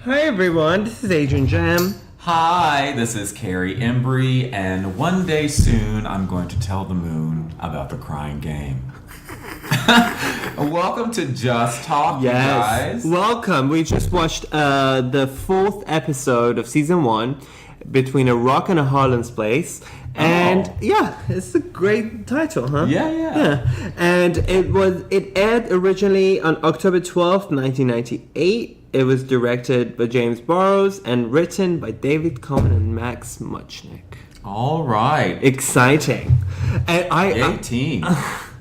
Hi everyone, this is Adrian Jam. Hi, this is Carey Embry, and one day soon I'm going to tell the moon about the crying game. Welcome to Just Talk, you guys. Welcome. We just watched the 4th episode of season 1, Between a Rock and a Harlin's Place. And yeah, it's a great title, huh? Yeah. And it aired originally on October 12th, 1998. It was directed by James Burrows and written by David Coleman and Max Muchnick. All right. Exciting. And Yay, team.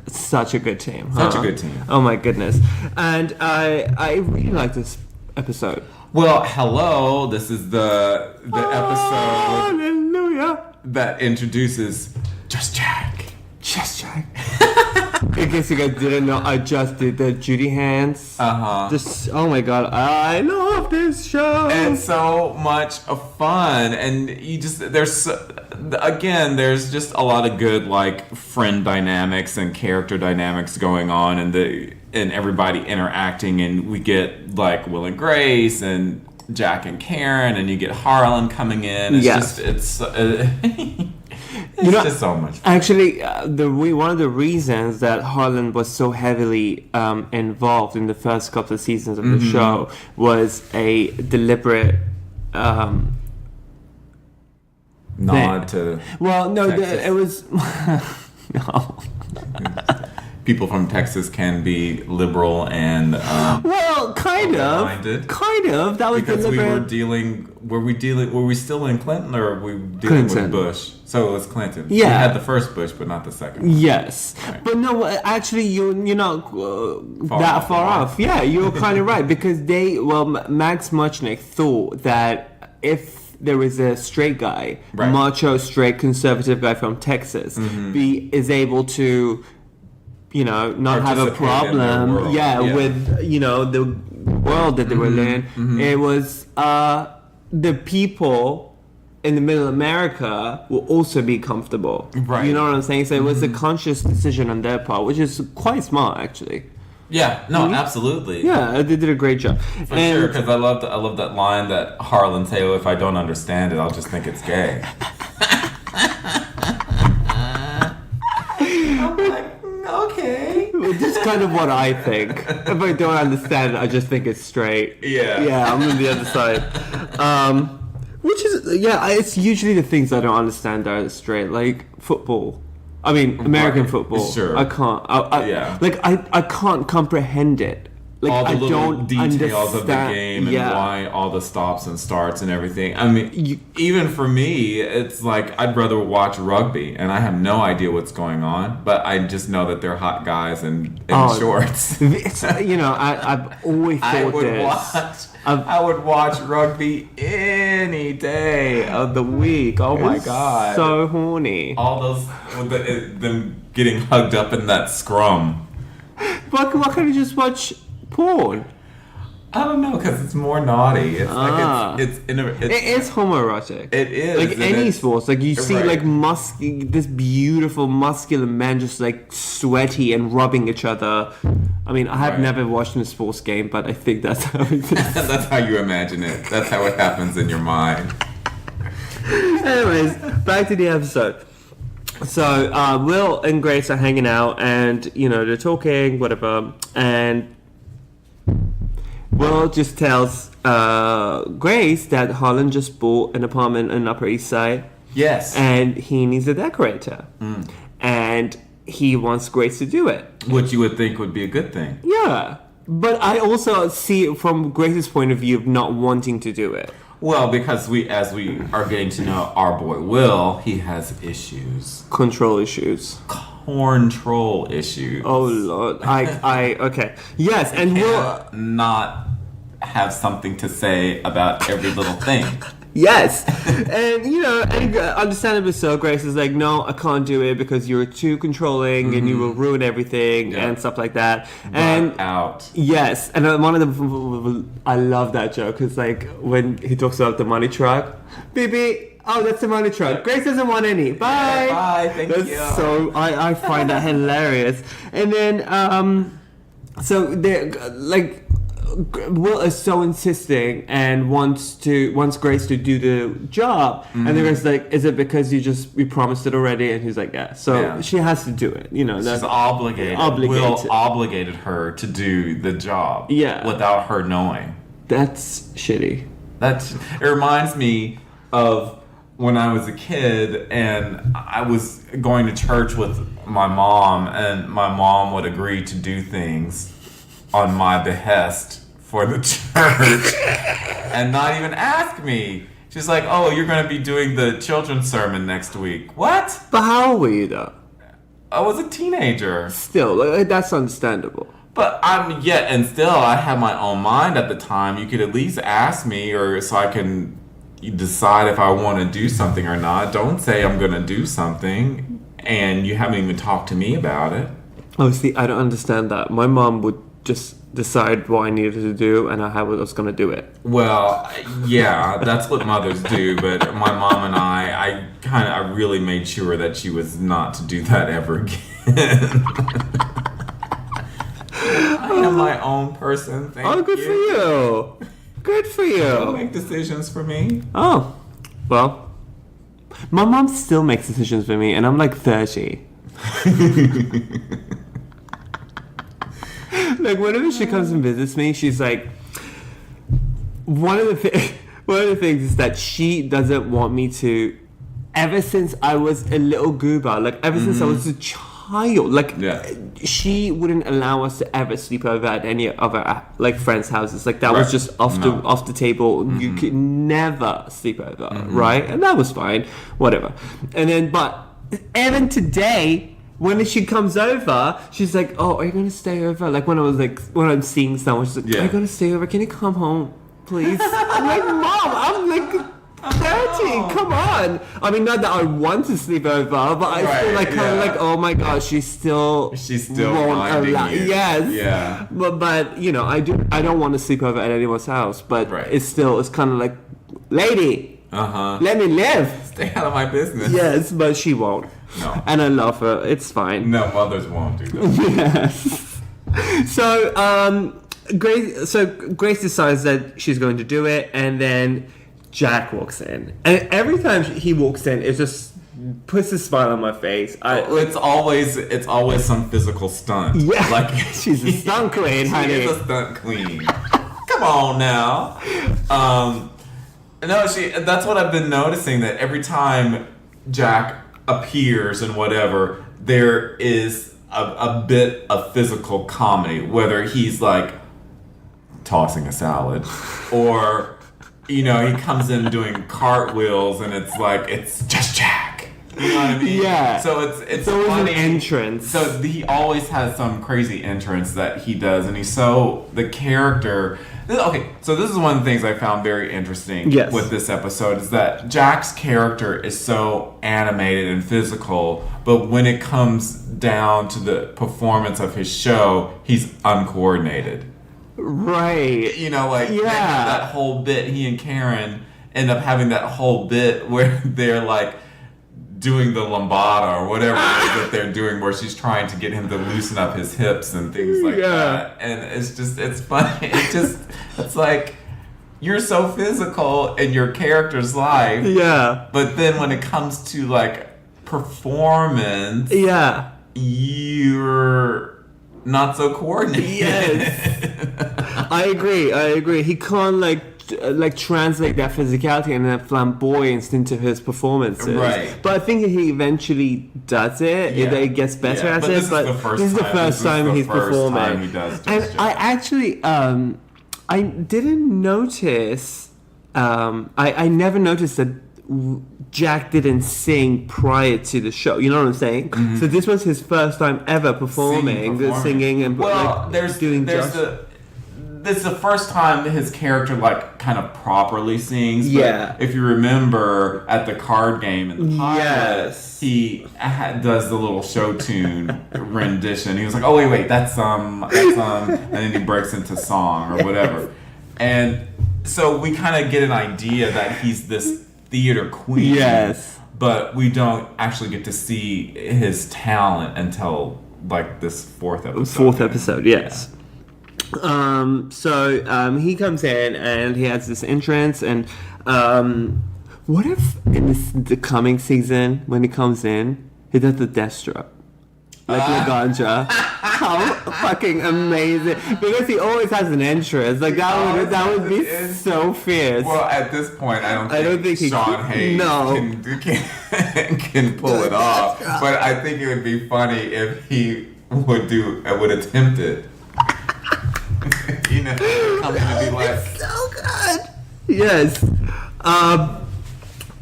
Such a good team. Such a good team. Oh my goodness. And I really like this episode. Well, hello. This is the episode Hallelujah. that introduces Just Jack. Just Jack. In case you guys didn't know, I just did the Judy hands. Just, oh my god, I love this show. It's so much fun, and there's just a lot of good like friend dynamics and character dynamics going on, and everybody interacting, and we get like Will and Grace and Jack and Karen, and you get Harlin coming in. It's just so much fun. Actually, one of the reasons that Harlan was so heavily involved in the first couple of seasons of the show was a deliberate nod to. Well, no, Texas. it was no. People from Texas can be liberal and well, kind of. That was because deliberate. were we still in Clinton, or were we dealing Clinton. with Bush? So it was Clinton. Yeah. We had the first Bush, but not the second. Yes, Right. but no, actually, you're not that far off. Yeah, you're kind of right, because Max Muchnick thought that if there is a straight guy, Right. macho, straight, conservative guy from Texas, is able to, not have a Participate in their problem, world. with, the world that they were in. It was the people in the middle America will also be comfortable. Right. You know what I'm saying? So it was a conscious decision on their part, which is quite smart, actually. Yeah, no, absolutely. Yeah, they did a great job. For sure, because I love that line that Harlan say, "Oh, if I don't understand it, I'll just think it's gay." I'm like, okay. That's kind of what I think. If I don't understand it, I just think it's straight. Yeah. Yeah, I'm on the other side. Which is, it's usually the things I don't understand that are straight, like football. I mean, American football. Sure. I can't. I can't comprehend it. Like, All the I little don't details of the understand- game and why all the stops and starts and everything. I mean, even for me, it's like I'd rather watch rugby, and I have no idea what's going on, but I just know that they're hot guys in shorts. It's, I've always thought I would watch rugby any day of the week. Oh my god! So horny. All those them getting hugged up in that scrum. Why can't you just watch porn? I don't know, because it's more naughty. It's like it is homoerotic. It is. Like any sports, like you see, right. like this beautiful muscular men just like sweaty and rubbing each other. I mean, I have never watched a sports game, but I think that's how it is. That's how you imagine it. That's how it happens in your mind. Anyways, back to the episode. So Will and Grace are hanging out, and they're talking, whatever, and Will just tells Grace that Harlan just bought an apartment in Upper East Side. Yes. And he needs a decorator. And he wants Grace to do it. Which you would think would be a good thing. Yeah. But I also see it from Grace's point of view of not wanting to do it. Well, because as we are getting to know our boy Will, he has issues. Control issues. Control issues. Oh, Lord. Okay. Yes, and Will... not have something to say about every little thing. Yes. And, and understandably so, Grace is like, no, I can't do it because you're too controlling and you will ruin everything and stuff like that. And out. Yes. And one of the... I love that joke. It's like when he talks about the money truck. Beep, beep. Oh, that's the money truck. Grace doesn't want any. Bye. Bye. Thank you. So I find that hilarious. And then, so they're like... Will is so insisting and wants Grace to do the job, and then Grace is like, is it because we promised it already? And he's like, yeah. So she has to do it. You know, she's obligated. Will obligated her to do the job. Yeah. Without her knowing. That's shitty. It reminds me of when I was a kid and I was going to church with my mom, and my mom would agree to do things on my behest for the church and not even ask me. She's like, oh, you're going to be doing the children's sermon next week. What? But how old were you though? I was a teenager. Still, that's understandable. But still I had my own mind at the time. You could at least ask me, or so I can decide if I want to do something or not. Don't say I'm going to do something and you haven't even talked to me about it. Oh, see, I don't understand that. My mom would just decide what I needed to do, and I was going to do it. Well, yeah, that's what mothers do. But my mom and I really made sure that she was not to do that ever again. I am my own person. Thank you. Oh, good for you. Good for you. Don't make decisions for me. Oh, well, my mom still makes decisions for me, and I'm like 30. Like, whenever she comes and visits me, she's like, one of the things is that she doesn't want me to, ever since I was a little goober, like ever since I was a child, like she wouldn't allow us to ever sleep over at any other like friends' houses. Like that was just off the table. You could never sleep over, right? And that was fine, whatever. And then, but even today, when she comes over, she's like, "Oh, are you gonna stay over?" Like when I'm seeing someone, she's like, "Are you gonna stay over? Can you come home, please?" I'm like, "Mom, I'm like 30. Come on." I mean, not that I want to sleep over, but I feel like kind of like, oh my gosh, she's still won't allow. You. Yes. Yeah. But you know, I don't want to sleep over at anyone's house, but it's kind of like, lady, let me live. Stay out of my business. Yes, but she won't. No. And I love her. It's fine. No, mothers won't do that. Yes. So, Grace decides that she's going to do it, and then Jack walks in. And every time he walks in, it just puts a smile on my face. It's always some physical stunt. Yeah. Like she's a stunt queen, honey. She's a stunt queen. Come on now. No, that's what I've been noticing, that every time Jack appears and whatever, there is a bit of physical comedy, whether he's like tossing a salad or he comes in doing cartwheels and it's like, it's just Jack, you know what I mean? Yeah. So it's always funny. an entrance. So he always has some crazy entrance that he does, and the character. Okay, so this is one of the things I found very interesting with this episode, is that Jack's character is so animated and physical, but when it comes down to the performance of his show, he's uncoordinated. Right. That whole bit, he and Karen end up having that whole bit where they're like doing the lambada or whatever it is that they're doing, where she's trying to get him to loosen up his hips and things like that. And it's funny. It's like, you're so physical in your character's life. Yeah. But then when it comes to like performance, you're not so coordinated. Yes. I agree. He can't like translate that physicality and that flamboyance into his performances. Right. But I think he eventually does it. Yeah. It gets better at it. But this is the first time he's performing. He does and I actually, I didn't notice. I never noticed that Jack didn't sing prior to the show. You know what I'm saying? Mm-hmm. So this was his first time ever performing. Singing and doing. This is the first time his character like kind of properly sings. But if you remember at the card game in the pilot, he does the little show tune rendition. He was like, "Oh wait, that's and then he breaks into song or whatever. And so we kind of get an idea that he's this theater queen. Yes. But we don't actually get to see his talent until like this fourth episode. Yes. He comes in and he has this entrance, and what if in the coming season when he comes in, he does the death stroke? Like Laganja. How fucking amazing. Because he always has an entrance. Like that would be so fierce. Well, at this point, I don't think Sean Hayes can pull it off. But I think it would be funny if he would attempt it. You know, coming to be like so good. Yes.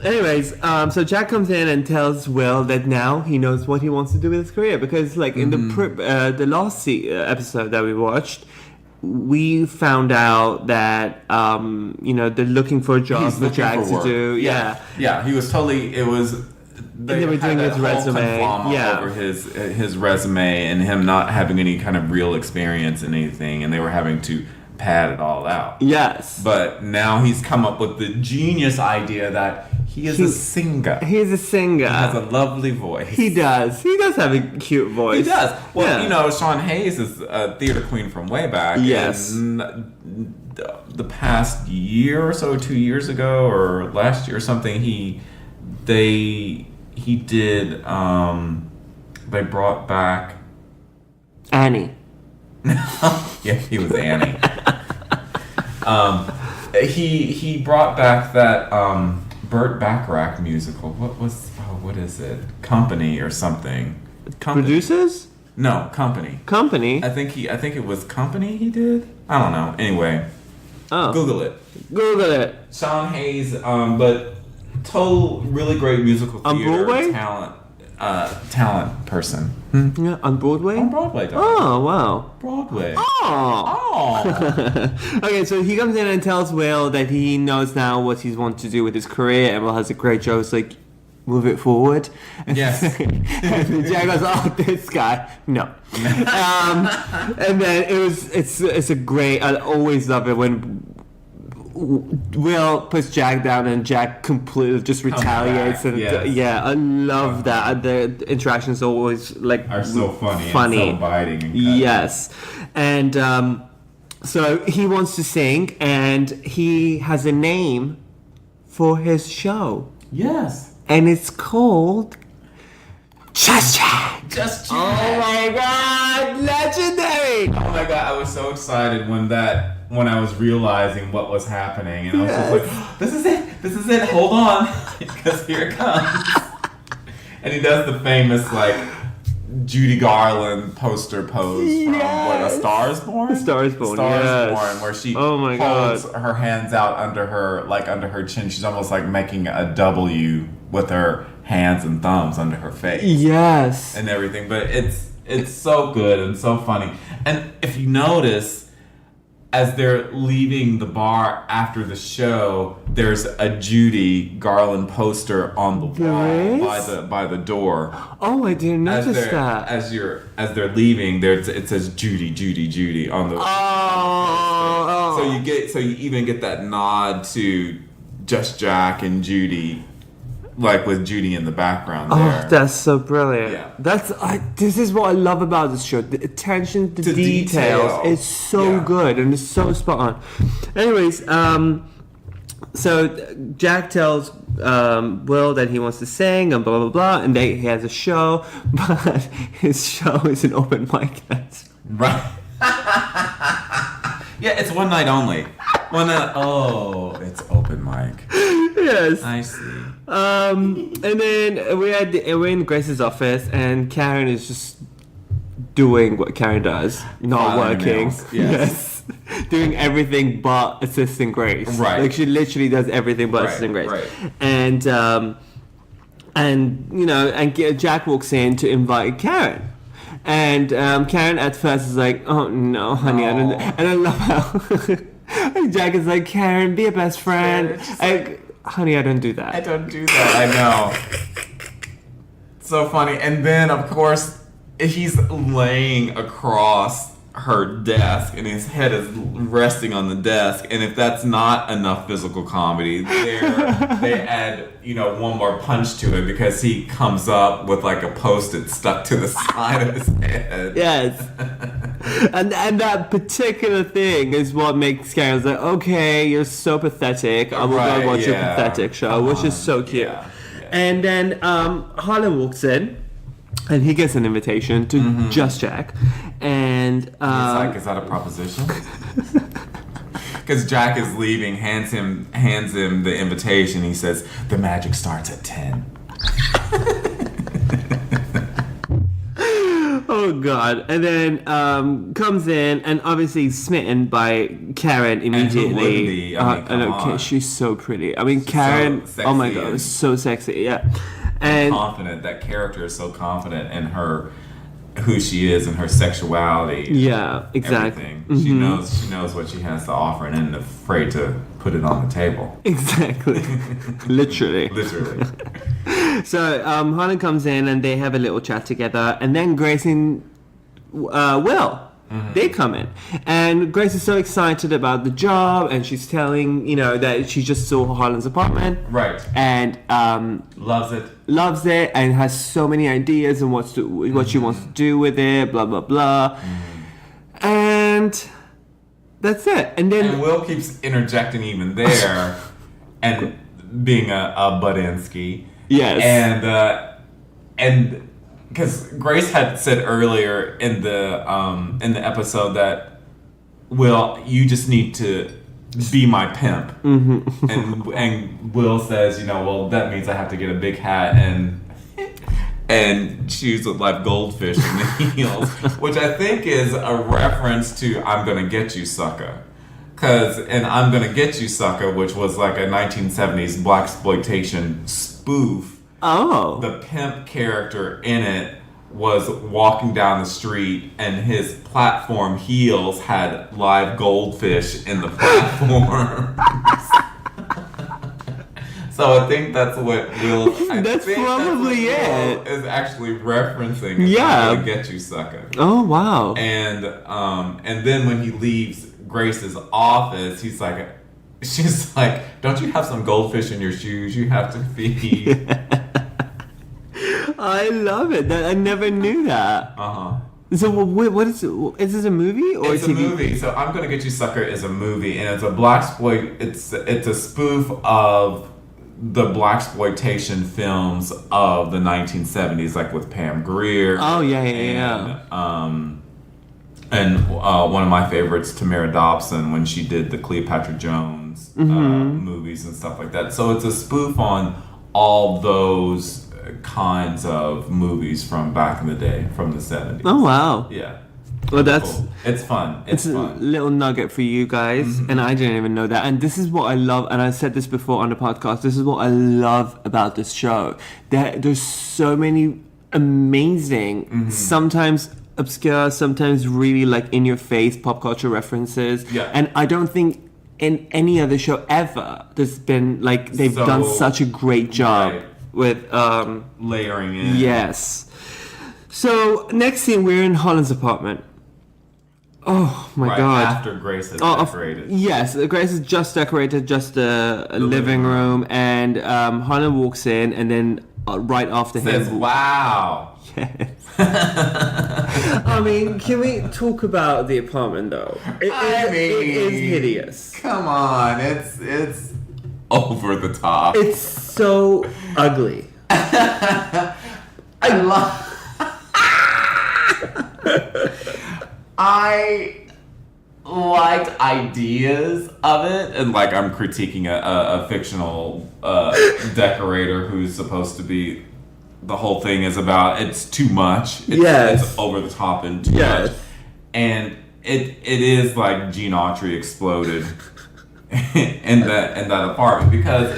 Anyways, so Jack comes in and tells Will that now he knows what he wants to do with his career, because, like, in the last episode that we watched, we found out that they're looking for a job for Jack to do. Yeah. He was totally. It was. They were doing his resume. Over his resume and him not having any kind of real experience in anything, and they were having to pad it all out. Yes. But now he's come up with the genius idea that he is a singer. He's a singer. He has a lovely voice. He does. He does have a cute voice. He does. Well, Sean Hayes is a theater queen from way back. Yes. And the past year or so, 2 years ago, or last year or something, he did. They brought back Annie. Yeah, he was Annie. He brought back that Burt Bacharach musical. What is it? Company or something. Company. Producers? No, Company. Company? I think it was Company he did. I don't know. Anyway, Google it. Sean Hayes, but total really great musical theater talent person. Yeah, on Broadway? On Broadway. Oh, wow. Broadway. Oh. Okay, so he comes in and tells Will that he knows now what he wants to do with his career, and Will has a great joke. It's like, move it forward. Yes. And Jack goes, oh, this guy. No. And then it's a great, I always love it when Will puts Jack down and Jack completely just retaliates. And yes. I love that. The interactions always are so funny and so biting. And yes. And so he wants to sing, and he has a name for his show. Yes. And it's called Just Jack. Just Jack. Oh my god, legendary. Oh my god, I was so excited when I was realizing what was happening, and I was just like, this is it, hold on, because here it comes. And he does the famous, like, Judy Garland poster pose from A Star Is Born? A Star Is Born, where she holds her hands out under her chin. She's almost like making a W with her hands and thumbs under her face. Yes. And everything. But it's so good and so funny. And if you notice, as they're leaving the bar after the show, there's a Judy Garland poster on the wall by the door. Oh, I didn't notice that. As they're leaving, it says Judy on the. Oh. So you even get that nod to Just Jack and Judy, like with Judy in the background there. Oh, that's so brilliant. Yeah. This is what I love about this show. The attention to details is so good and it's so spot on. Anyways, so Jack tells Will that he wants to sing and blah, blah, blah, and he has a show, but his show is an open mic night. Right. Yeah, it's one night only. It's open mic. Yes. I see. And then we're in Grace's office, and Karen is just doing what Karen does, not working. Yes. Doing everything but assisting Grace. Right. Like she literally does everything but assisting Grace. Right. And Jack walks in to invite Karen. And Karen at first is like, "Oh no, honey, I don't." And I love how Jack is like, "Karen, be a best friend." Honey, I don't do that. I don't do that. I know. So funny. And then, of course, he's laying across her desk, and his head is resting on the desk. And if that's not enough physical comedy, they add, one more punch to it, because he comes up with like a Post-it stuck to the side of his head. Yes. And that particular thing is what makes Karen's like, okay, you're so pathetic. I will go watch your pathetic show, which is so cute. Yeah. And then Harlin walks in, and he gets an invitation to Just Jack. And he's like, is that a proposition? Because Jack is leaving, hands him the invitation. He says, the magic starts at 10. Oh God! And then comes in and obviously smitten by Karen immediately. And who wouldn't be? I mean, come on. She's so pretty. I mean, Karen. So oh my God, so sexy. Yeah, and confident. That character is so confident in who she is and her sexuality. Yeah, exactly. Everything. She knows what she has to offer and isn't afraid to put it on the table. Exactly. Literally. So Harlan comes in and they have a little chat together, and then Grace and Will, they come in, and Grace is so excited about the job, and she's telling that she just saw Harlan's apartment, right, and loves it, and has so many ideas and what she wants to do with it, blah blah blah, and that's it. And then Will keeps interjecting even there, and being a Budinsky. Yes. And because Grace had said earlier in the episode that, Will, you just need to be my pimp. And Will says, well, that means I have to get a big hat and shoes with like goldfish in the heels, which I think is a reference to I'm Gonna Get You, Sucker. And I'm Gonna Get You, Sucker, which was like a 1970s blaxploitation spoof. Oh. The pimp character in it was walking down the street, and his platform heels had live goldfish in the platform. So I think that's what Will. That's probably it. Is actually referencing. Yeah. I'm Gonna Get You, Sucker. Oh wow. And then when he leaves Grace's office, she's like, don't you have some goldfish in your shoes you have to feed? I love it. I never knew that. So what is it? Is this a movie or it's a movie? So I'm Gonna Get You, Sucker is a movie, and it's a blaxploit. It's a spoof of the blaxploitation films of the 1970s, like with Pam Grier. Oh yeah. And one of my favorites, Tamara Dobson, when she did the Cleopatra Jones movies and stuff like that. So it's a spoof on all those kinds of movies from back in the day, from the 70s. Oh wow. Yeah. Well, that's cool. It's fun. It's fun. A little nugget for you guys, and I didn't even know that. And this is what I love, and I said this before on the podcast. This is what I love about this show. There's so many amazing, sometimes obscure, sometimes really like in your face pop culture references. Yeah. And I don't think in any other show ever there's been like they've done such a great job with layering in. Yes. So next scene, we're in Harlan's apartment. Oh my God! After Grace has decorated. Yes, Grace has just decorated just a living room, and Harlan walks in, and then right after says, him, "Wow." Yes. I mean, can we talk about the apartment though? It is hideous. Come on, it's over the top. It's so ugly. I love. I liked ideas of it, and like I'm critiquing a fictional decorator who's supposed to be. The whole thing is about it's too much. It's over the top and too much, and it is like Gene Autry exploded in that apartment because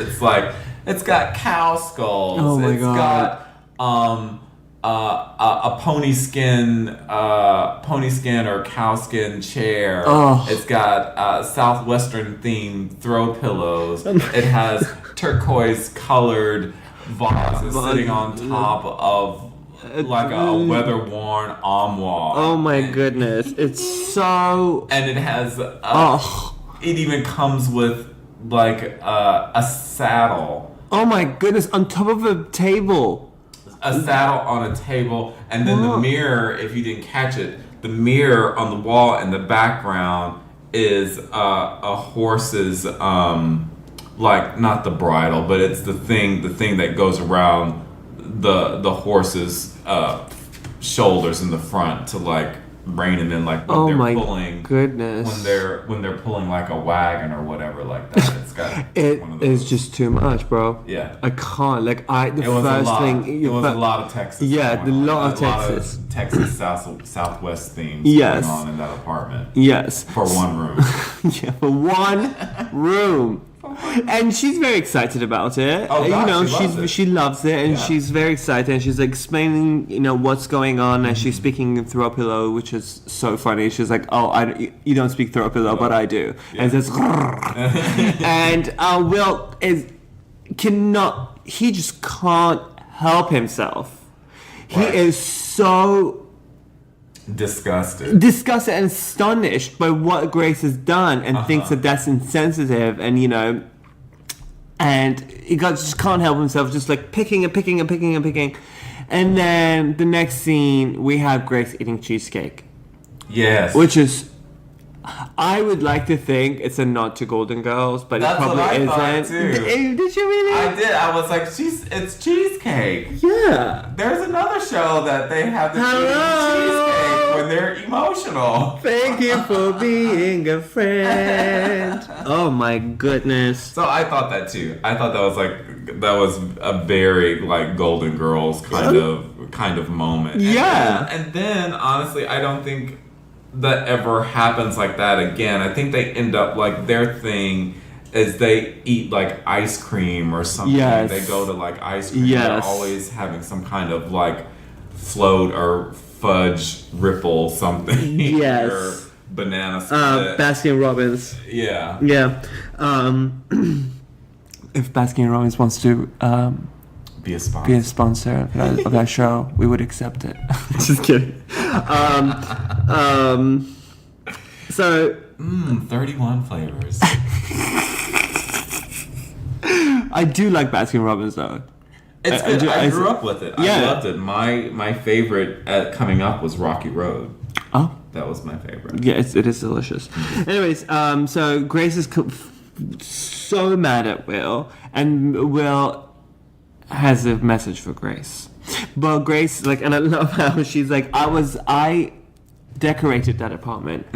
it's got cow skulls. Oh my It's God. got a pony skin or cow skin chair. Oh. It's got southwestern themed throw pillows. It has turquoise colored vases sitting on top of like a weather worn armoire. Oh my goodness, it's so. And it has. It even comes with like a saddle. Oh my goodness, on top of a table. A saddle on a table, and then the mirror, if you didn't catch it, the mirror on the wall in the background is a horse's like not the bridle, but it's the thing that goes around the horse's shoulders in the front to like rein him in, like when they're pulling. Goodness. When they're pulling like a wagon or whatever like that. It's got it one of those. is just too much, bro. Yeah. I can't. Like it was a lot of Texas. Yeah, going a on. lot of Texas. Texas Southwest themes Yes. going on in that apartment. Yes. For one room. Yeah, for one room. And she's very excited about it. Oh, God, she loves it, and Yeah. she's very excited. And she's like explaining, what's going on, and she's speaking through a pillow, which is so funny. She's like, "Oh, you don't speak through a pillow, but I do." Yeah. And it says, and Will he just can't help himself. Right. He is so disgusted and astonished by what Grace has done, and thinks that that's insensitive, and and he just can't help himself, just like picking. And then the next scene, we have Grace eating cheesecake. Yes. Which is, I would like to think it's a nod to Golden Girls, but That's it probably what I isn't. thought too. Did you really? I did. I was like, it's cheesecake. Yeah. There's another show that they have the cheesecake when they're emotional. Thank you for being a friend. Oh my goodness. So I thought that too. I thought that was a very like Golden Girls kind of moment. Yeah. And then honestly, I don't think that ever happens like that again. I think they end up like their thing is they eat like ice cream or something. Yes. They go to like ice cream. Yes. They're always having some kind of like float or fudge ripple something. Yes. Or banana split. Baskin Robbins. Yeah. Yeah. If Baskin Robbins wants to Be a sponsor. be a sponsor of that show, we would accept it. Just kidding. So 31 flavors. I do like Baskin Robbins though. It's good. I grew up with it. Yeah. I loved it. My favorite coming up was Rocky Road. Oh. That was my favorite. Yeah, it is delicious. Anyways, so Grace is so mad at Will, and Will has a message for Grace. But Grace, and I love how she's like, I decorated that apartment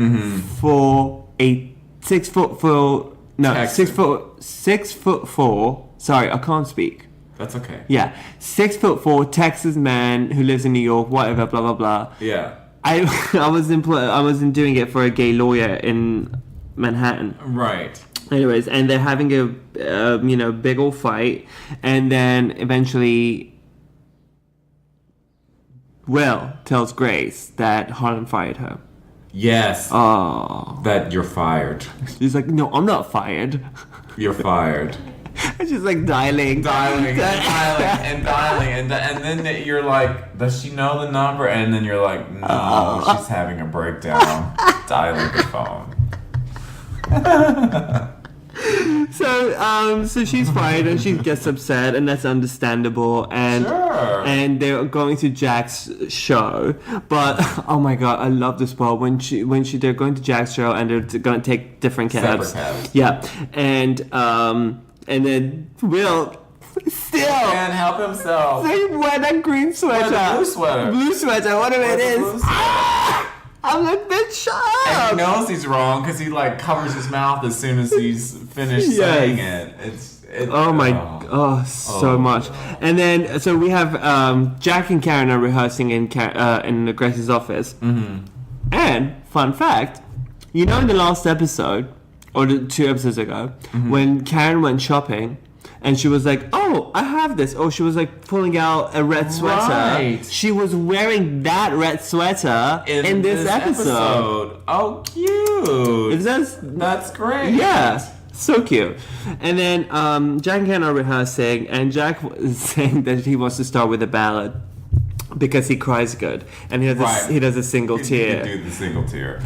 for a 6 foot 4. No, Texan. 6'4". Sorry, I can't speak. That's okay. Yeah, 6'4" Texas man who lives in New York, whatever, blah blah blah. Yeah. I wasn't doing it for a gay lawyer in Manhattan. Right. Anyways, and they're having a big old fight, and then eventually Will tells Grace that Harlin fired her. Yes. Oh. That you're fired. She's like, no, I'm not fired. You're fired. And she's like dialing. And then you're like, does she know the number? And then you're like, no, she's having a breakdown. Dialing the phone. So she's fired and she gets upset, and that's understandable. And Sure. and they're going to Jack's show. But oh my god, I love this part when they're going to Jack's show and they're going to take different cabs. Separate cabs. Yeah, and then Will still Can't help himself. they wear that green sweater, Blue sweater. whatever it Blue is. sweater. I'm like, bitch, shut And up. he knows he's wrong because he like covers his mouth as soon as he's finished Yes. saying it. Oh my so much. And then so we have Jack and Karen are rehearsing in Grace's office. And fun fact, in the last episode or 2 episodes ago, when Karen went shopping and she was like, oh, I have this. Oh, she was like pulling out a red sweater. Right. She was wearing that red sweater in this episode. Oh, cute. That's great. Yeah, so cute. And then Jack and Ken are rehearsing, and Jack is saying that he wants to start with a ballad because he cries good, and he does a single tear. You do the single tear.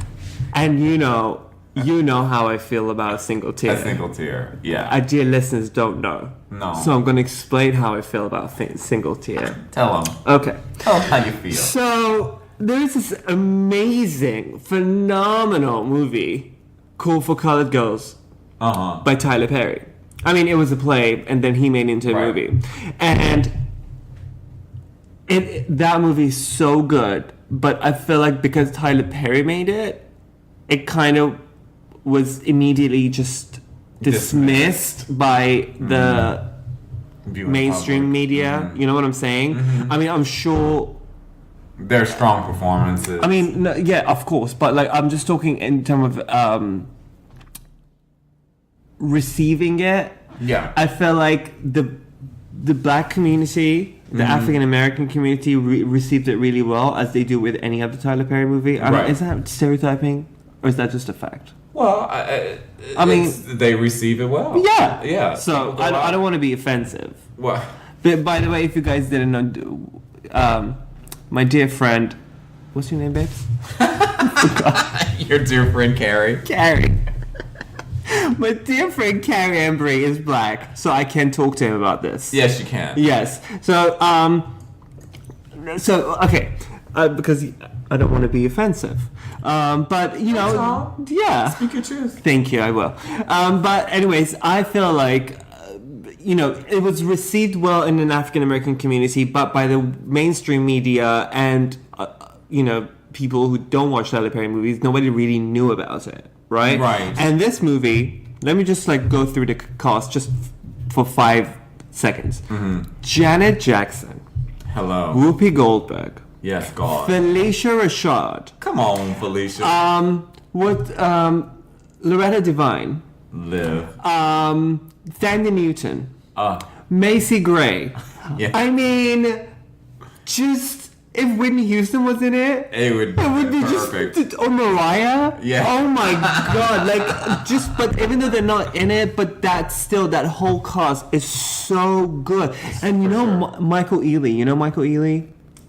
And you know how I feel about a single tear. A single tear, yeah. Our dear listeners don't know. No. So I'm going to explain how I feel about single tear. Tell them. Okay. Tell them how you feel. So there's this amazing, phenomenal movie called For Colored Girls by Tyler Perry. I mean, it was a play, and then he made it into a movie. And that movie is so good, but I feel like because Tyler Perry made it, it kind of was immediately just dismissed by the mainstream media. You know what I'm saying? I mean, I'm sure they're strong performances. I mean, no, yeah, of course, but like I'm just talking in terms of receiving it. Yeah, I feel like the black community, the African American community, received it really well, as they do with any other Tyler Perry movie. Is that stereotyping, or is that just a fact? Well, I mean, they receive it well. Yeah, yeah. So I don't want to be offensive. Well, but by the way, if you guys didn't know, my dear friend, what's your name, babes? Your dear friend Carey. Carey. My dear friend Carey Embry is black, so I can talk to him about this. Yes, you can. Yes. So okay, because I don't want to be offensive. But you know, yeah. Speak your truth. Thank you, I will. But anyways, I feel like it was received well in an African American community, but by the mainstream media and people who don't watch Tyler Perry movies, nobody really knew about it, right? Right. And this movie, let me just go through the cast just for 5 seconds. Janet Jackson. Hello. Whoopi Goldberg. Yes, God. Felicia Rashad. Come on, Felicia. Loretta Devine. Liv. Thandie Newton. Macy Gray. Yeah. I mean, just if Whitney Houston was in it, it would be perfect. Or Mariah. Yeah. Oh my God! But even though they're not in it, but that whole cast is so good. And Michael Ealy. You know Michael Ealy?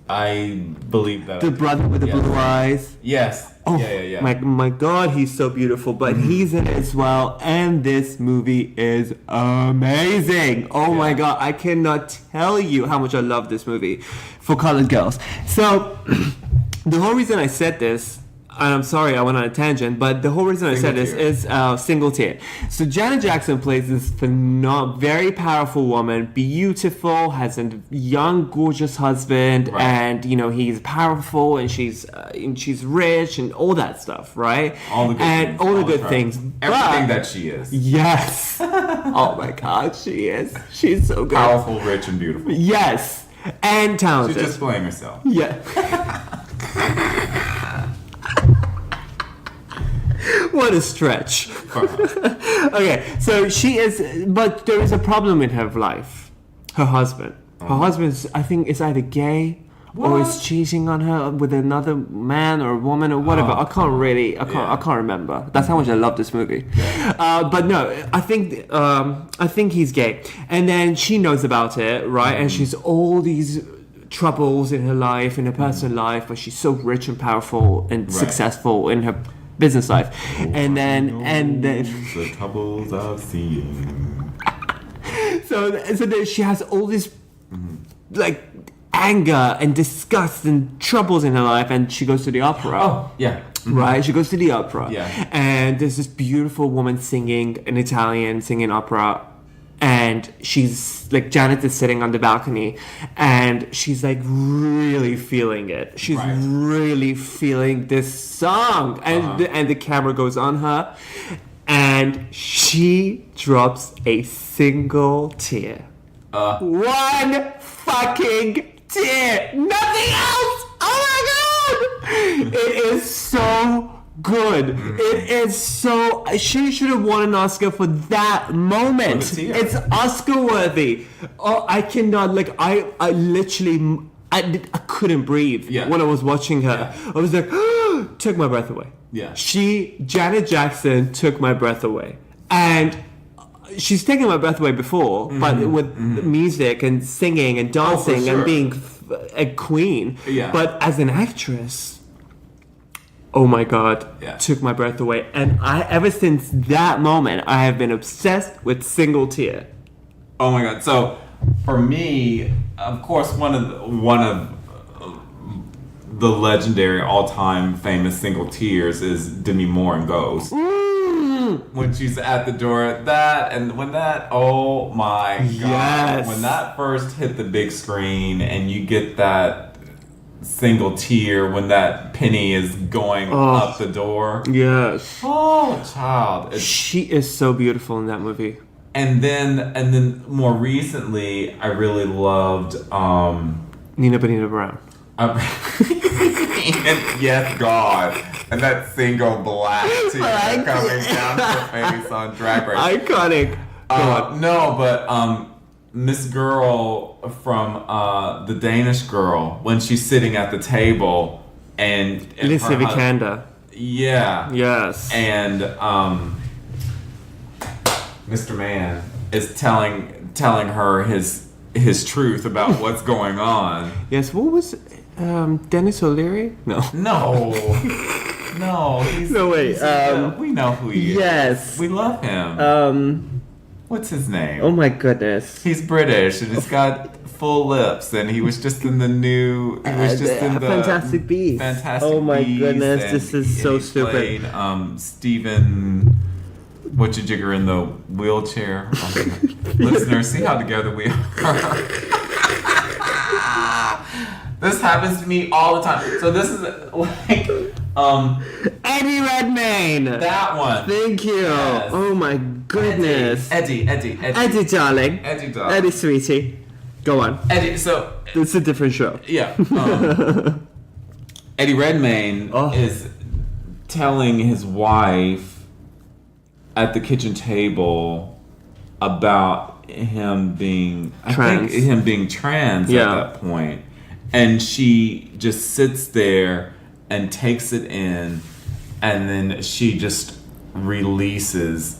I believe that. The brother with the blue eyes. Yes. Oh, yeah. My God, he's so beautiful. But he's in it as well. And this movie is amazing. Oh my God, I cannot tell you how much I love this movie, For Colored Girls. So, the whole reason I said this, and I'm sorry I went on a tangent, but the whole reason I said this is single tier. So Janet Jackson plays this very powerful woman, beautiful, has a young, gorgeous husband, and he's powerful, and she's rich, and all that stuff, right? All the good things. Everything that she is. Yes. Oh my God, she is. She's so good. Powerful, rich, and beautiful. Yes, and talented. She's just playing herself. Yeah. What a stretch. Okay, so she is, but there is a problem with her life. Her husband. Her husband, I think, is either gay or is cheating on her with another man or woman or whatever. I can't remember. That's how much I love this movie. But no, I think he's gay, and then she knows about it, right? And she's all these troubles in her life, in her personal life, but she's so rich and powerful and successful in her business life. And then the troubles I've seen. So then she has all this anger and disgust and troubles in her life, and she goes to the opera. Oh, yeah. Right, she goes to the opera. Yeah. And there's this beautiful woman singing in Italian, singing opera. And she's Janet is sitting on the balcony, and she's really feeling it. She's really feeling this song, and the camera goes on her, and she drops a single tear. One fucking tear, nothing else. Oh my God! It is so good. It is so. She should have won an Oscar for that moment. It's Oscar worthy. Oh, I cannot. I literally, I couldn't breathe when I was watching her. I was like, took my breath away. Yeah. Janet Jackson took my breath away, and she's taken my breath away before, but with music and singing and dancing and being a queen. Yeah. But as an actress, oh my God, took my breath away. And ever since that moment, I have been obsessed with Single Tear. Oh my God. So for me, of course, one of the legendary all-time famous single tears is Demi Moore in Ghost. When she's at the door, oh my god. Yes. When that first hit the big screen and you get that single tear when that penny is going up the door. Yes. Oh, child. She is so beautiful in that movie. And then more recently, I really loved Nina Bonita Brown. Yes, God. And that single black tear coming down her face on Drag Race. Iconic. No, but Miss Girl from The Danish Girl, when she's sitting at the table and Lisa Vikander. Yeah. Yes. And Mr. Man is telling her his truth about what's going on. Yes, what was Dennis O'Leary? No. No, we know who he is. Yes. We love him. What's his name? Oh my goodness. He's British and he's got full lips, and he was just in the new. He was just in the Fantastic Beasts. Fantastic Oh my Beasts, goodness, this is so stupid. Played, Stephen. Whatcha-jigger in the wheelchair. Listeners, see how together we are. This happens to me all the time. So this is like Eddie Redmayne. That one. Thank you. Yes. Oh my goodness. Eddie, darling. Eddie, darling. Eddie, sweetie. Go on. Eddie, so It's a different show. yeah. Eddie Redmayne is telling his wife at the kitchen table about him being trans at that point. And she just sits there and takes it in, and then she just releases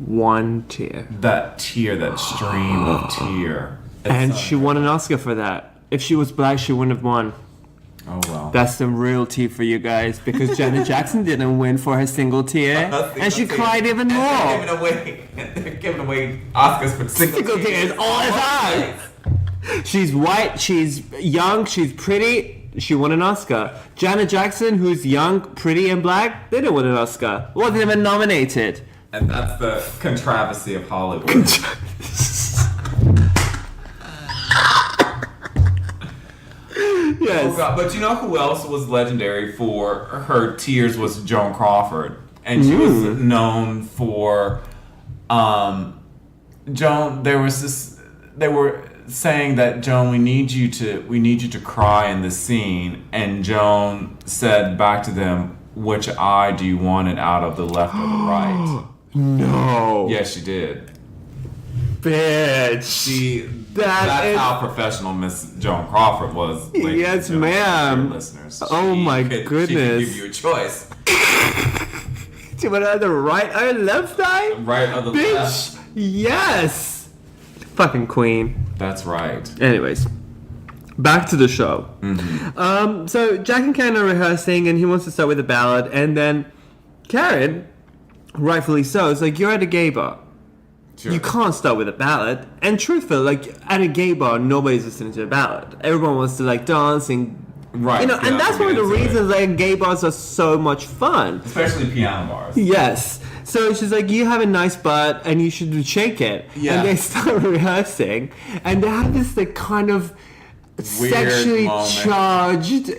One tear. that stream of tear. And she won an Oscar for that. If she was black, she wouldn't have won. Oh, well. That's some real tea for you guys, because Janet Jackson didn't win for her single tear, and she cried even more. They're giving away Oscars for single tears all the time. She's white, she's young, she's pretty. She won an Oscar. Janet Jackson, who's young, pretty, and black, they didn't win an Oscar. Wasn't even nominated. And that's the controversy of Hollywood. Yes. Oh God. But you know who else was legendary for her tears was Joan Crawford. And she was known for Joan, they were saying that, Joan, we need you to cry in the scene, and Joan said back to them, which eye do you want it out of, the left or the right? No. Yes, she did. Bitch. That's how professional Miss Joan Crawford was. Yes, ma'am. Listeners. Oh my goodness. She could give you a choice. Do you want to have the right eye or left eye? Right or the Bitch. left. Yes. Fucking queen. That's right. Anyways, back to the show. Mm-hmm. So Jack and Karen are rehearsing, and he wants to start with a ballad, and then Karen, rightfully so, is like, you're at a gay bar. Sure. You can't start with a ballad. And truthfully, like, at a gay bar, nobody's listening to a ballad. Everyone wants to, like, dance and... Right. You know, and that's one of the reasons, like, gay bars are so much fun. Especially piano bars. Yes. So she's like, you have a nice butt and you should shake it. Yeah. And they start rehearsing. And they have this, like, kind of weird sexually moment. charged.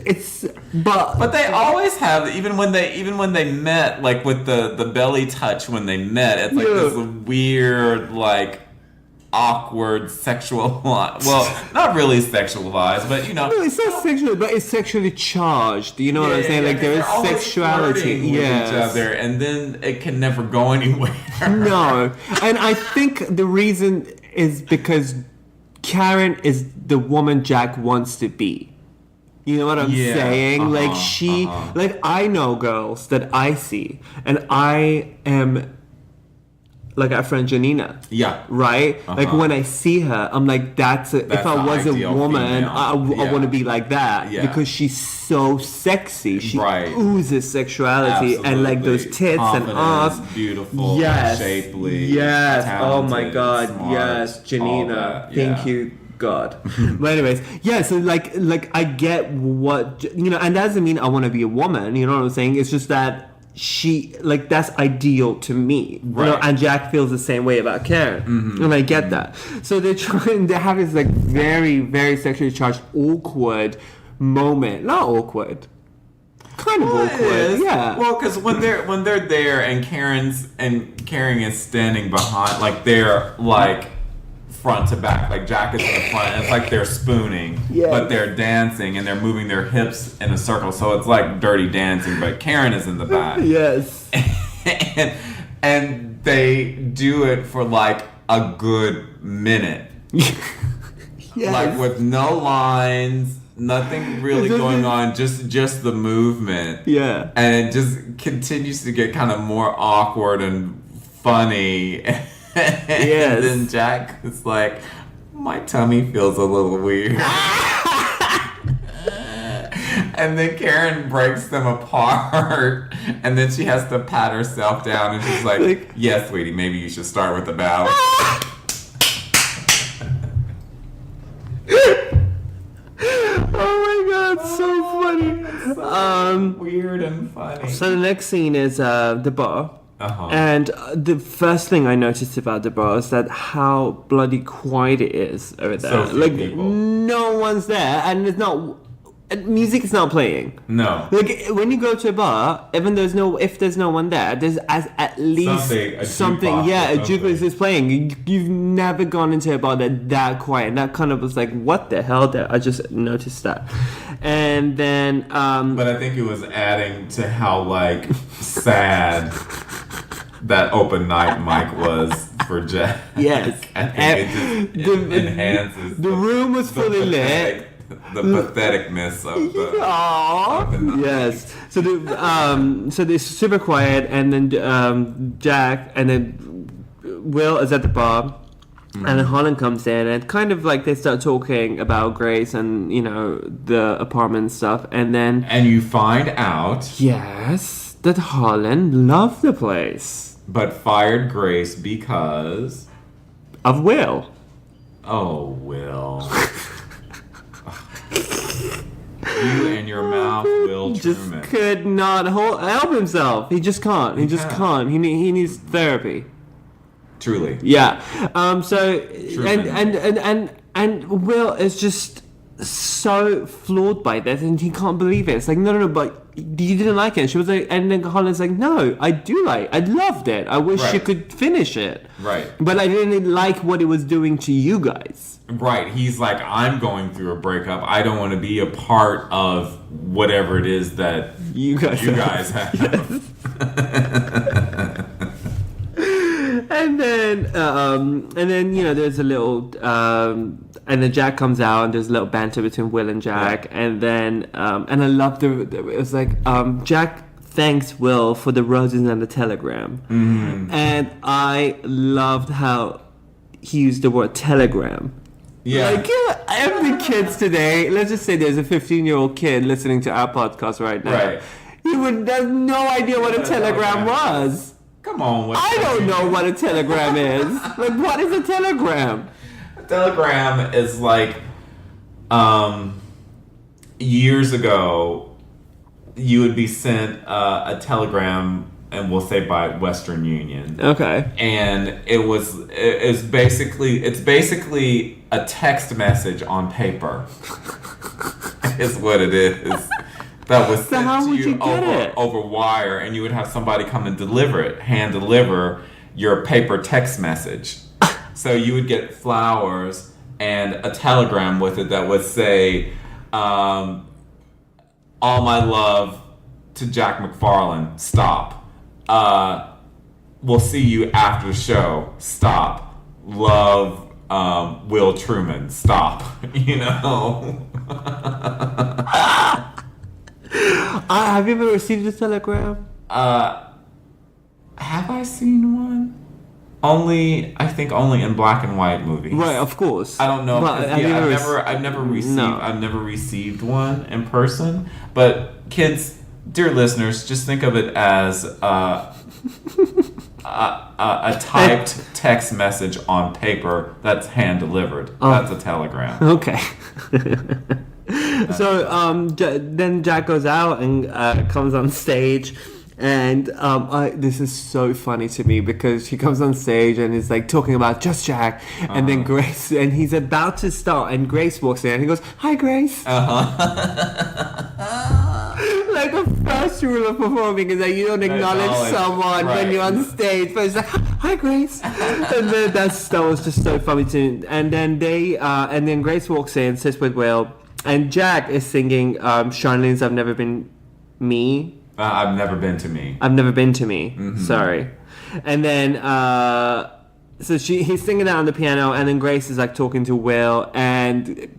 But they always have, even when they met, like with the belly touch when they met, it's like this weird, like, awkward sexualized. Well, not really sexualized, but you know. No, it's not sexual, but it's sexually charged. You know what I'm saying? Like, there is sexuality. Yes. Each other, and then it can never go anywhere. No. And I think the reason is because Karen is the woman Jack wants to be. You know what I'm saying? Like, like, I know girls that I see, and I am like our friend Janina. Yeah. Right? Like, when I see her, I'm like, if I was a woman, I want to be like that. Yeah. Because she's so sexy. She oozes sexuality. Absolutely. And, like, those tits confident, and ass. Beautiful, shapely, yes. talented, Oh my God. smart, yes. Janina. Thank you. God. But anyways, yeah, so like I get what, you know, and that doesn't mean I want to be a woman, you know what I'm saying? It's just that she, like, that's ideal to me. Right. You know, and Jack feels the same way about Karen. And I get that. So they have this like very, very sexually charged, awkward moment. Not awkward. Kind of awkward. Yeah. Well, because when they're there and Karen is standing behind, like they're like front to back, like Jack is in the front, and it's like they're spooning, but they're dancing and they're moving their hips in a circle, so it's like Dirty Dancing, but Karen is in the back. Yes. and they do it for like a good minute. Yes. Like with no lines, nothing really going on, just the movement. Yeah. And it just continues to get kind of more awkward and funny. Yes. And then Jack is like, my tummy feels a little weird. And then Karen breaks them apart, and then she has to pat herself down, and she's like, yes, sweetie, maybe you should start with the bow. Oh my God, so funny. So weird and funny. So the next scene is the bar. And the first thing I noticed about the bar is that how bloody quiet it is over there. So few like people. No one's there, and it's not. Music is not playing. No. Like when you go to a bar, even if there's no one there, there's at least something. Yeah, a jukebox is playing. You've never gone into a bar that quiet. And that kind of was like, what the hell? I just noticed that. And then. But I think it was adding to how like sad that open night mic was for Jack. Yes. I think it just enhances. The room was fully lit. The patheticness of the. Aww. Yes. So so they're super quiet, and then Jack and then Will is at the bar, and then Harlin comes in, and kind of like they start talking about Grace and, you know, the apartment and stuff, and then. And you find out. Yes, that Harlin loved the place, but fired Grace because. Of Will. Oh, Will. You and your mouth, Will Truman. Just could not help himself. He just can't. He just can't. He needs therapy. Truly. Yeah. So and Will is just so floored by this, and he can't believe it. It's like, no, but you didn't like it. And she was like, and then Harlan's like, no, I loved it. I wish you could finish it. Right. But I didn't like what it was doing to you guys. Right. He's like, I'm going through a breakup. I don't want to be a part of whatever it is that you guys have. Yes. And then you know, there's a little and then Jack comes out, and there's a little banter between Will and Jack, and then and I love it was like Jack thanks Will for the roses and the telegram, and I loved how he used the word telegram. Yeah. Like, every kids today, let's just say there's a 15-year-old kid listening to our podcast right now. Right. He would have no idea what a telegram was. Come on. I don't know what a telegram is. Like, what is a telegram? A telegram is like, years ago, you would be sent a telegram, and we'll say by Western Union. Okay. And it's basically a text message on paper. Is what it is. That was sent to you over wire, and you would have somebody come and hand deliver your paper text message. So you would get flowers and a telegram with it that would say, all my love to Jack McFarlane, stop. We'll see you after the show, stop. Love, Will Truman, stop. You know? Have you ever received a telegram? Have I seen one? I think only in black and white movies. Right, of course. I don't know. But I've never received one in person. But kids, dear listeners, just think of it as a typed text message on paper that's hand delivered. That's a telegram. Okay. So then Jack goes out and comes on stage. And this is so funny to me because he comes on stage and is like talking about just Jack, and then Grace, and he's about to start, and Grace walks in and he goes, "Hi, Grace." Like the first rule of performing is that you don't acknowledge someone when you're on stage, but it's like, "Hi, Grace," and then that was just so funny to me. And then and then Grace walks in, sits with Will, and Jack is singing Charlene's "I've Never Been Me." I've never been to me. I've never been to me. Mm-hmm. Sorry. And then, so he's singing that on the piano, and then Grace is like talking to Will, and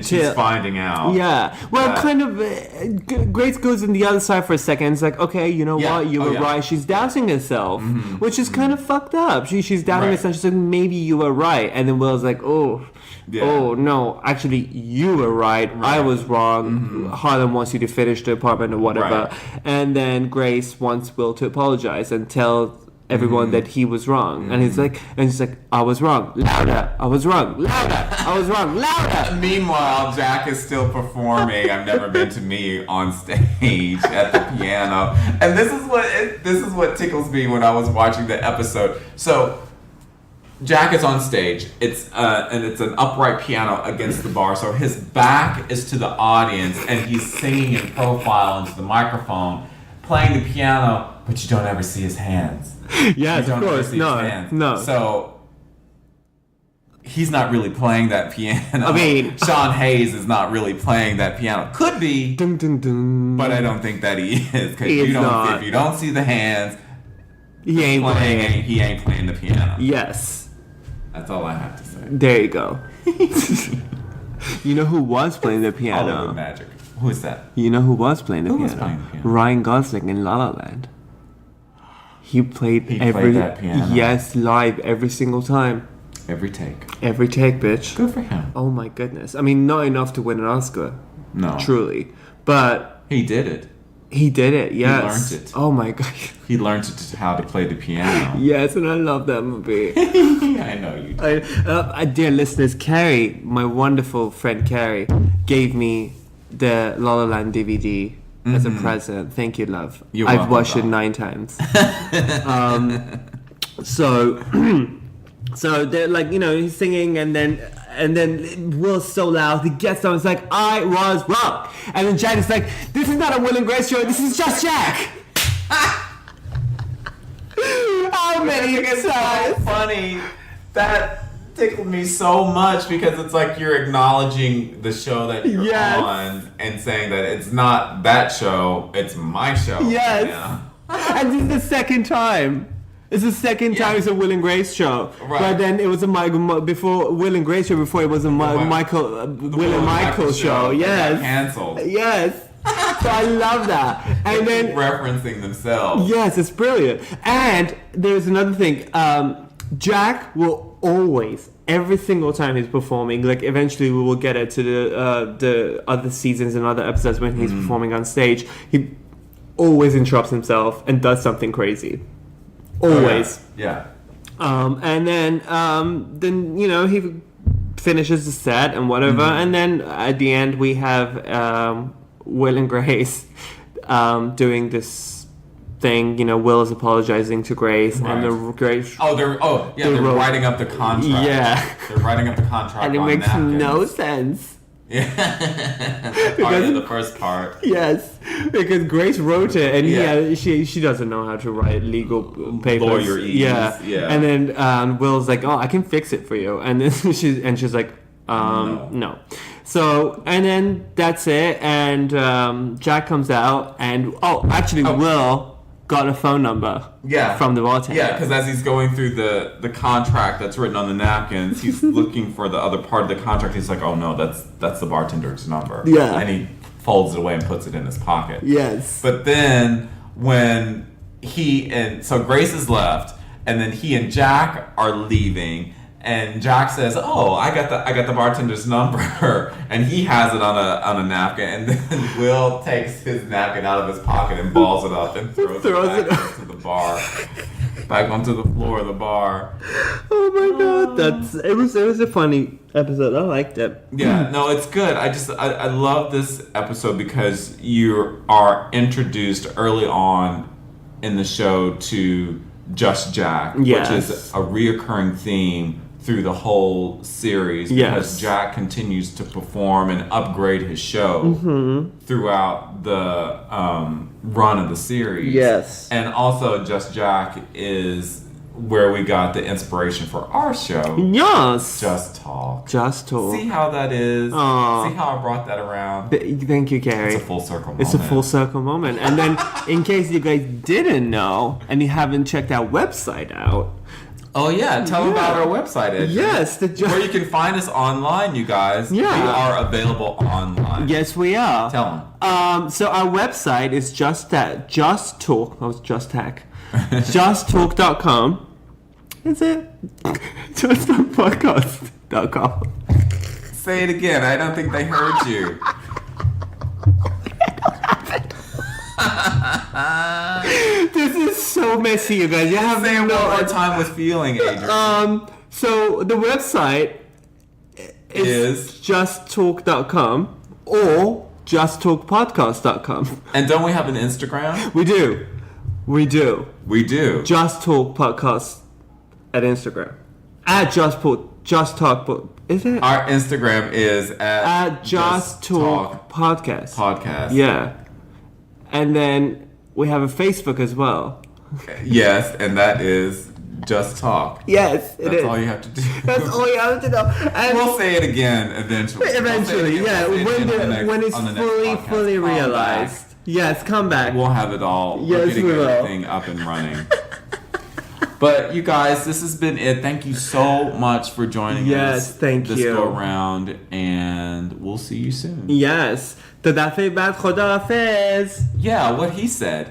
she's finding out. Yeah. Well, kind of. Grace goes in the other side for a second. It's like, okay, you know what? You were right. She's doubting herself, which is kind of fucked up. She's doubting herself. She's like, maybe you were right. And then Will's like, oh no, actually you were right. I was wrong. Harlin wants you to finish the apartment or whatever. And then Grace wants Will to apologize and tell everyone that he was wrong. And she's like, I was wrong. Louder. I was wrong. Louder. I was wrong. Louder. Meanwhile, Jack is still performing "I've Never Been to Me" on stage at the piano. And this is what tickles me when I was watching the episode. So Jack is on stage. It's an upright piano against the bar, so his back is to the audience, and he's singing in profile into the microphone, playing the piano, but you don't ever see his hands. Yes, of course. No. So he's not really playing that piano. I mean, Sean Hayes is not really playing that piano. Could be, dun, dun, dun. But I don't think that he is. Because if you don't see the hands, he ain't playing. He ain't playing the piano. Yes. That's all I have to say. There you go. You know who was playing the piano? Hollywood magic. Who is that? You know who was playing the piano? Who was playing the piano? Ryan Gosling in La La Land. He played that piano. Yes, live every single time. Every take. Every take, bitch. Good for him. Oh my goodness. I mean, not enough to win an Oscar. No. Truly. But he did it. He did it, yes. He learned it. Oh my god. He learned how to play the piano. Yes, and I love that movie. I know you do. Dear listeners, Carey, my wonderful friend Carey, gave me the La La Land DVD as a present. Thank you, love. I've watched it 9 times. So they're like, he's singing, and then Will's so loud, he gets on, it's like, I was wrong. And then Jack is like, this is not a Will and Grace show, this is just Jack. How many times? It's so funny. That tickled me so much because it's like you're acknowledging the show that you're on and saying that it's not that show, it's my show. Yes. Yeah. And this is the second time. It's the second time it's a Will and Grace show. Right. But then it was a before Will and Grace show, before it was a Will and Michael show. Yes. Canceled. Yes. So I love that. And then referencing themselves. Yes, it's brilliant. And there's another thing. Jack will always, every single time he's performing, like eventually we will get it to the other seasons and other episodes when he's performing on stage, he always interrupts himself and does something crazy. Always. Oh, yeah. And then he finishes the set and whatever, and then at the end we have Will and Grace doing this thing. Will is apologizing to Grace, and the Grace. They're writing up the contract. Yeah, they're writing up the contract, and it makes no sense. Yeah, the first part. Yes, because Grace wrote it, and she doesn't know how to write legal papers. Lawyerese. Yeah. And then Will's like, "Oh, I can fix it for you," and then she's like, "No." So, and then that's it, and Jack comes out, and Will got a phone number from the bartender. Yeah, because as he's going through the contract that's written on the napkins, he's looking for the other part of the contract. He's like, oh no, that's the bartender's number. Yeah. And he folds it away and puts it in his pocket. Yes. But then when so Grace is left, and then he and Jack are leaving, and Jack says, "Oh, I got the bartender's number," and he has it on a napkin. And then Will takes his napkin out of his pocket and balls it up and throws it back into the bar. back onto the floor of the bar. Oh my god, it was a funny episode. I liked it. Yeah, no, it's good. I love this episode because you are introduced early on in the show to Just Jack, Yes. which is a reoccurring theme through the whole series because Yes. Jack continues to perform and upgrade his show throughout the run of the series. Yes. And also Just Jack is where we got the inspiration for our show. Yes. Just Talk. Just Talk. See how that is? Aw. See how I brought that around? Thank you, Carey. It's a full circle moment. It's a full circle moment. And then, in case you guys didn't know and you haven't checked our website out, Oh yeah, tell them about our website, Adrian. yes, Where you can find us online, you guys. Yeah. We are available online. yes, we are. Tell them. So our website is just talk. I was just hack. justtalk.com. Is it? justtalkpodcast.com. Say it again. I don't think they heard you. This is so messy, you guys. You have Say it one no more time with feeling, Adrian. So the website is justtalk.com or justtalkpodcast.com. And don't we have an Instagram? We do. We do. Just Talk Podcast at Instagram. At Just Talk. Is it? Our Instagram is At Just Talk Podcast. Podcast. Yeah. And then we have a Facebook as well. Yes, and that is Just Talk. Yes, it That's is. all you have to do. That's all you have to know. And We'll say it again eventually. eventually, yeah, We'll say it again when it's on the next podcast. fully Come realized. back. Yes, come back. We'll have it all. Yes, We're getting we will. everything up and running. But you guys, this has been it. Thank you so much for joining us. Yes, thank this you. go round, and we'll see you soon. Yes. تا دفعه بعد خداحافظ. Yeah, what he said.